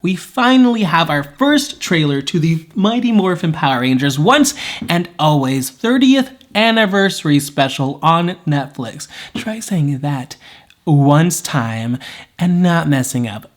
We finally have our first trailer to the Mighty Morphin Power Rangers Once and Always 30th Anniversary Special on Netflix. Try saying that once time and not messing up.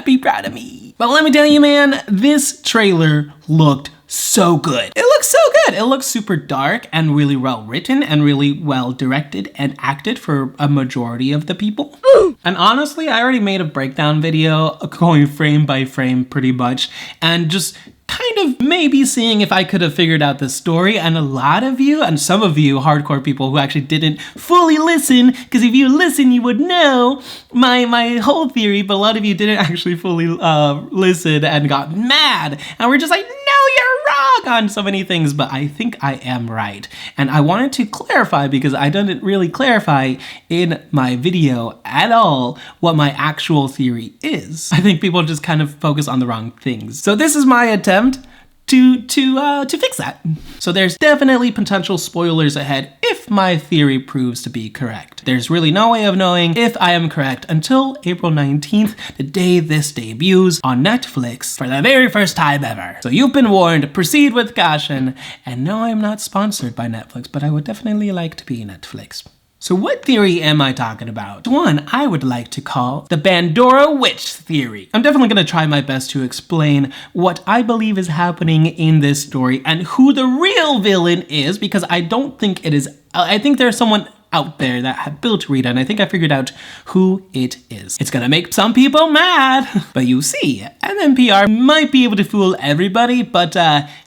Be proud of me. But let me tell you, man, this trailer looked so good. It looks so good. It looks super dark and really well written and really well directed and acted for a majority of the people. And honestly, I already made a breakdown video going frame by frame pretty much and just kind of maybe seeing if I could have figured out the story. And a lot of you, and some of you hardcore people who actually didn't fully listen, because if you listen, you would know my whole theory, but a lot of you didn't actually fully listen and got mad. And we're just like, no, you're wrong on so many things, but I think I am right. And I wanted to clarify because I didn't really clarify in my video at all what my actual theory is. I think people just kind of focus on the wrong things. So this is my attempt to fix that. So there's definitely potential spoilers ahead if my theory proves to be correct. There's really no way of knowing if I am correct until April 19th, the day this debuts on Netflix for the very first time ever. So you've been warned, proceed with caution. And no, I'm not sponsored by Netflix, but I would definitely like to be Netflix. So what theory am I talking about? One I would like to call the Bandora witch theory. I'm definitely going to try my best to explain what I believe is happening in this story and who the real villain is, because I don't think it is. I think there's someone out there that had built Rita, and I think I figured out who it is. It's gonna make some people mad, but you see, MMPR might be able to fool everybody, but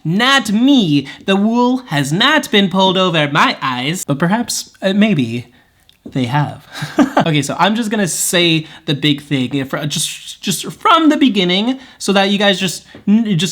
not me. The wool has not been pulled over my eyes, but perhaps, maybe, they have. Okay, so I'm just gonna say the big thing just from the beginning so that you guys just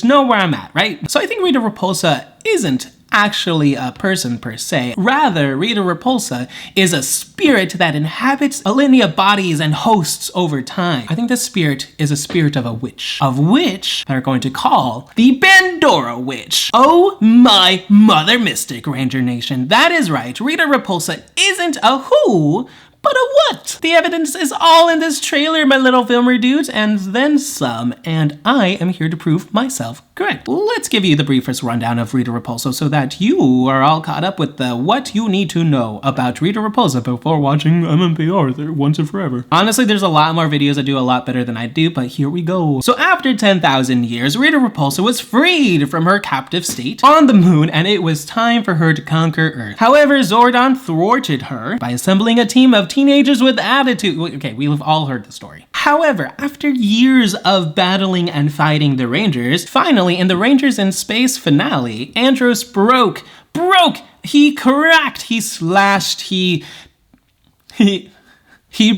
know where I'm at, right? So I think Rita Repulsa isn't actually a person per se. Rather, Rita Repulsa is a spirit that inhabits linear bodies and hosts over time. I think this spirit is a spirit of a witch, of which they're going to call the Bandora witch. Oh my mother mystic, Ranger Nation. That is right, Rita Repulsa isn't a who, but a what? The evidence is all in this trailer, my little filmer dudes, and then some, and I am here to prove myself correct. Let's give you the briefest rundown of Rita Repulsa so that you are all caught up with the what you need to know about Rita Repulsa before watching MMPR once and forever. Honestly, there's a lot more videos that do a lot better than I do, but here we go. So after 10,000 years, Rita Repulsa was freed from her captive state on the moon, and it was time for her to conquer Earth. However, Zordon thwarted her by assembling a team of teenagers with attitude. Okay, we've all heard the story. However, after years of battling and fighting the Rangers, finally in the Rangers in Space finale, Andros broke, he cracked, he slashed, he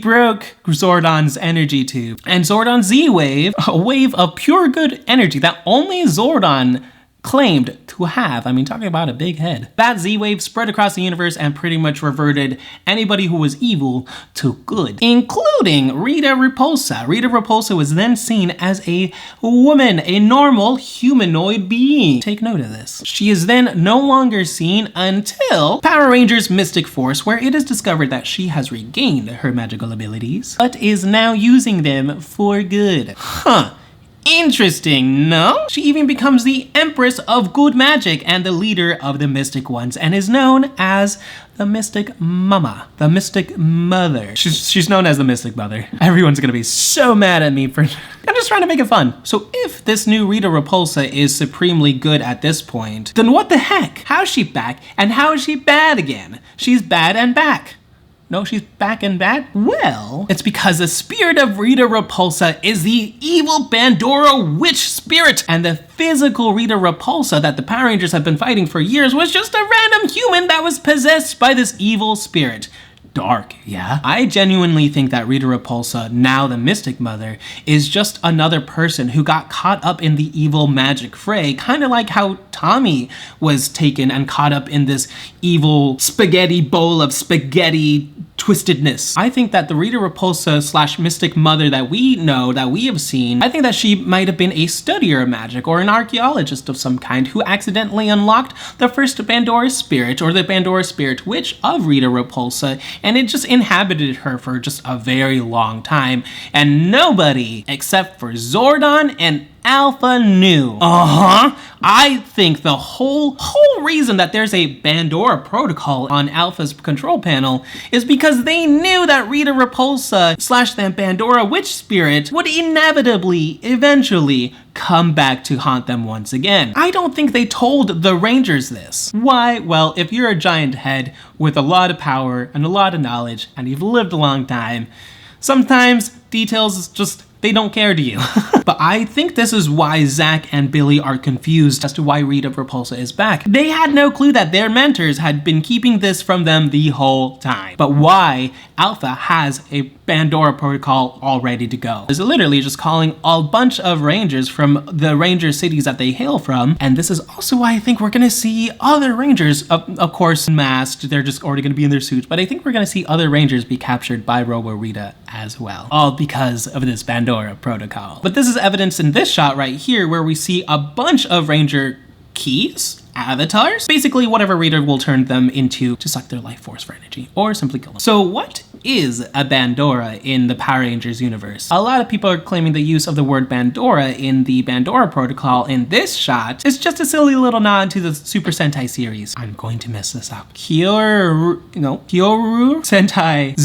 broke Zordon's energy tube. And Zordon's Z-Wave, a wave of pure good energy that only Zordon claimed to have. I mean, talking about a big head. That Z-Wave spread across the universe and pretty much reverted anybody who was evil to good, including Rita Repulsa. Rita Repulsa was then seen as a woman, a normal humanoid being. Take note of this. She is then no longer seen until Power Rangers Mystic Force, where it is discovered that she has regained her magical abilities, but is now using them for good. Huh. Interesting, no? She even becomes the Empress of Good Magic and the leader of the Mystic Ones, and is known as the Mystic Mama, the Mystic Mother. She's known as the Mystic Mother. Everyone's gonna be so mad at me for I'm just trying to make it fun. So if this new Rita Repulsa is supremely good at this point, then what the heck? How is she back and how is she bad again? She's bad and back. No, she's back and bad? Well, it's because the spirit of Rita Repulsa is the evil Bandora witch spirit, and the physical Rita Repulsa that the Power Rangers have been fighting for years was just a random human that was possessed by this evil spirit. Dark, yeah? I genuinely think that Rita Repulsa, now the Mystic Mother, is just another person who got caught up in the evil magic fray, kind of like how Tommy was taken and caught up in this evil spaghetti bowl of spaghetti twistedness. I think that the Rita Repulsa / Mystic Mother that we know, that we have seen, I think that she might have been a studier of magic or an archaeologist of some kind who accidentally unlocked the first Bandora spirit or the Bandora spirit witch of Rita Repulsa, and it just inhabited her for just a very long time, and nobody except for Zordon and Alpha knew. I think the whole reason that there's a Bandora protocol on Alpha's control panel is because they knew that Rita Repulsa / that Bandora witch spirit would inevitably, eventually, come back to haunt them once again. I don't think they told the Rangers this. Why? Well, if you're a giant head with a lot of power and a lot of knowledge and you've lived a long time, sometimes details just, they don't care to you. But I think this is why Zach and Billy are confused as to why Rita Repulsa is back. They had no clue that their mentors had been keeping this from them the whole time. But why Alpha has a Bandora protocol all ready to go is literally just calling a bunch of Rangers from the Ranger cities that they hail from. And this is also why I think we're gonna see other Rangers, of course, masked. They're just already gonna be in their suits. But I think we're gonna see other Rangers be captured by Robo Rita as well. All because of this Bandora protocol. But this is evidenced in this shot right here where we see a bunch of Ranger keys, avatars, basically whatever Rita will turn them into to suck their life force for energy or simply kill them. So what is a Bandora in the Power Rangers universe? A lot of people are claiming the use of the word Bandora in the Bandora protocol in this shot is just a silly little nod to the Super Sentai series. I'm going to mess this up. Kyoru Sentai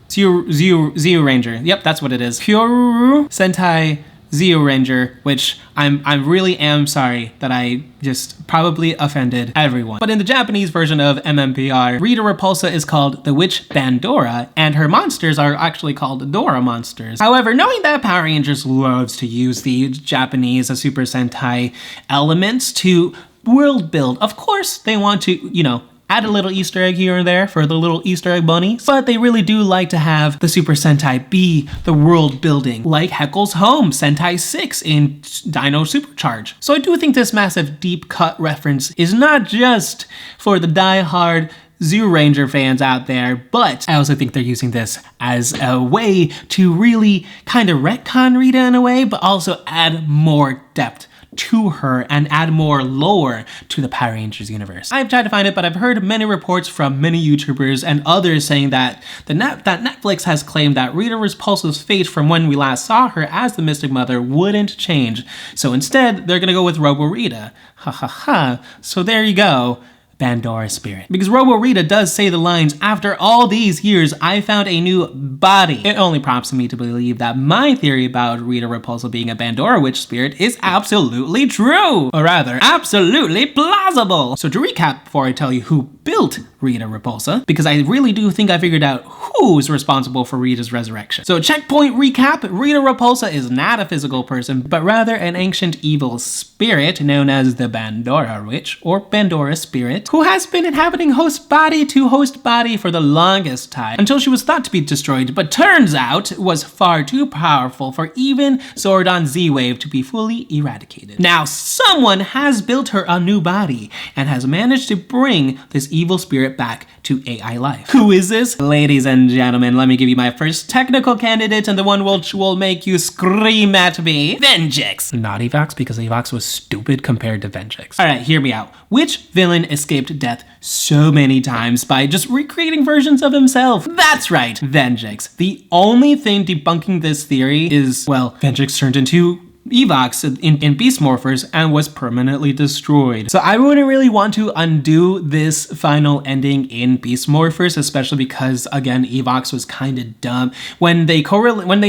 Zio Ranger. Yep, that's what it is. Kyoru Sentai Zio Ranger, which I really am sorry that I just probably offended everyone. But in the Japanese version of MMPR, Rita Repulsa is called the Witch Bandora, and her monsters are actually called Dora monsters. However, knowing that Power Rangers loves to use the Japanese Super Sentai elements to world build, of course they want to, you know, add a little Easter egg here and there for the little Easter egg bunnies, but they really do like to have the Super Sentai be the world building, like Heckle's home, Sentai 6 in Dino Supercharge. So I do think this massive deep cut reference is not just for the die-hard Zoo Ranger fans out there, but I also think they're using this as a way to really kind of retcon Rita in a way, but also add more depth to her and add more lore to the Power Rangers universe. I've tried to find it, but I've heard many reports from many YouTubers and others saying that that Netflix has claimed that Rita Repulsa's fate from when we last saw her as the Mystic Mother wouldn't change. So instead, they're gonna go with Robo Rita. Ha ha ha. So there you go. Bandora spirit. Because Robo Rita does say the lines, "After all these years, I found a new body." It only prompts me to believe that my theory about Rita Repulsa being a Bandora witch spirit is absolutely true. Or rather, absolutely plausible. So to recap before I tell you who built Rita Repulsa, because I really do think I figured out who's responsible for Rita's resurrection. So checkpoint recap, Rita Repulsa is not a physical person, but rather an ancient evil spirit known as the Bandora witch, or Bandora spirit, who has been inhabiting host body to host body for the longest time, until she was thought to be destroyed, but turns out was far too powerful for even Zordon Z-Wave to be fully eradicated. Now someone has built her a new body, and has managed to bring this evil spirit back to AI life. Who is this? Ladies and gentlemen, let me give you my first technical candidate, and the one which will make you scream at me. Venjix! Not Evox, because Evox was stupid compared to Venjix. Alright, hear me out. Which villain escaped death so many times by just recreating versions of himself? That's right, Venjix. The only thing debunking this theory is, well, Venjix turned into Evox in Beast Morphers and was permanently destroyed. So I wouldn't really want to undo this final ending in Beast Morphers, especially because, again, Evox was kind of dumb. When they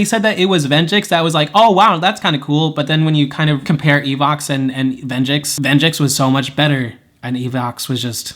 said that it was Venjix, that was like, oh wow, that's kind of cool. But then when you kind of compare Evox and Venjix, Venjix was so much better and Evox was just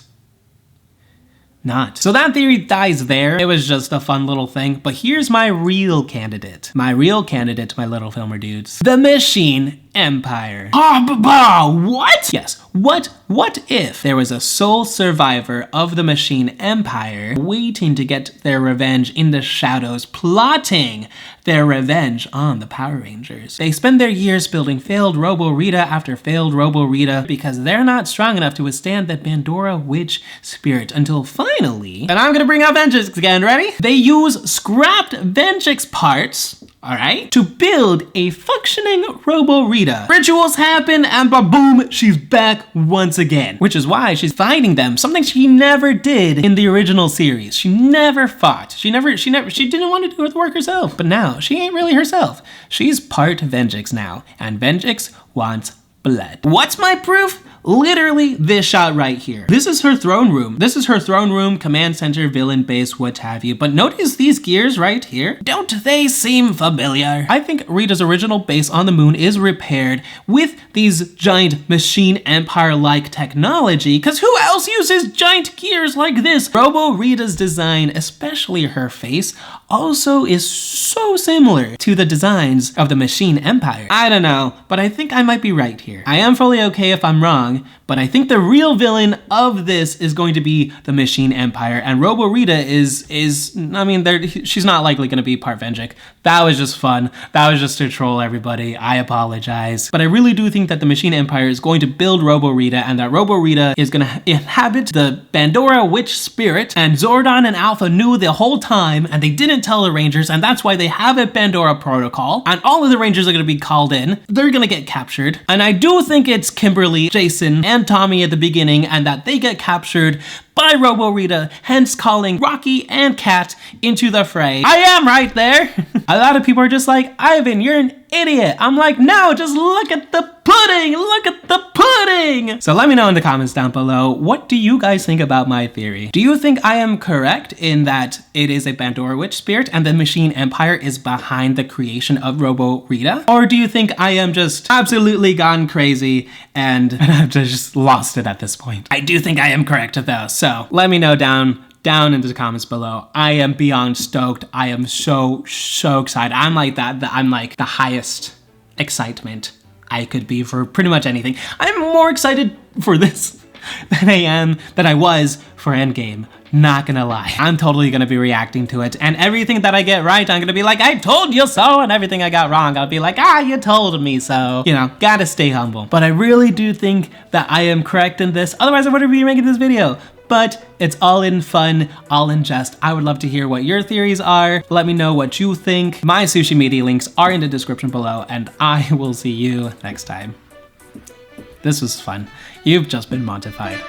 not. So that theory dies there. It was just a fun little thing, but here's my real candidate. My real candidate, my little filmer dudes. The machine Empire. What? Yes, what if there was a sole survivor of the Machine Empire waiting to get their revenge in the shadows, plotting their revenge on the Power Rangers? They spend their years building failed Robo Rita after failed Robo Rita because they're not strong enough to withstand the Bandora witch spirit until finally, and I'm gonna bring out Vengeance again, ready? They use scrapped Vengeance parts, alright, to build a functioning Robo Rita. Rituals happen and ba-boom, she's back once again. Which is why she's fighting them, something she never did in the original series. She never fought. She didn't want to do the work herself. But now, she ain't really herself. She's part Vengeance now, and Vengeance wants blood. What's my proof? Literally this shot right here. This is her throne room. This is her throne room, command center, villain base, what have you. But notice these gears right here. Don't they seem familiar? I think Rita's original base on the moon is repaired with these giant Machine Empire-like technology, because who else uses giant gears like this? Robo Rita's design, especially her face, also is so similar to the designs of the Machine Empire. I don't know, but I think I might be right here. I am fully okay if I'm wrong, but I think the real villain of this is going to be the Machine Empire, and Robo Rita she's not likely gonna be part Vengeance. That was just fun. That was just to troll everybody. I apologize. But I really do think that the Machine Empire is going to build Robo Rita, and that Robo Rita is gonna inhabit the Bandora witch spirit, and Zordon and Alpha knew the whole time, and they didn't tell the Rangers, and that's why they have a Bandora protocol, and all of the Rangers are gonna be called in. They're gonna get captured, and I do think it's Kimberly, Jason, and Tommy at the beginning, and that they get captured by Robo Rita, hence calling Rocky and Kat into the fray. I am right there. A lot of people are just like, Ivan, you're an idiot. I'm like, no, just look at the pudding. Look at the pudding. So let me know in the comments down below, what do you guys think about my theory? Do you think I am correct in that it is a Bandora witch spirit and the Machine Empire is behind the creation of Robo Rita? Or do you think I am just absolutely gone crazy and I've just lost it at this point? I do think I am correct though, so let me know down into the comments below. I am beyond stoked. I am so excited. I'm like the highest excitement I could be for pretty much anything. I'm more excited for this than I was for Endgame. Not gonna lie. I'm totally gonna be reacting to it, and everything that I get right, I'm gonna be like, I told you so, and everything I got wrong, I'll be like, you told me so. You know, gotta stay humble. But I really do think that I am correct in this, otherwise I wouldn't be making this video. But it's all in fun, all in jest. I would love to hear what your theories are. Let me know what you think. My Sushi Media links are in the description below, and I will see you next time. This was fun. You've just been Montified.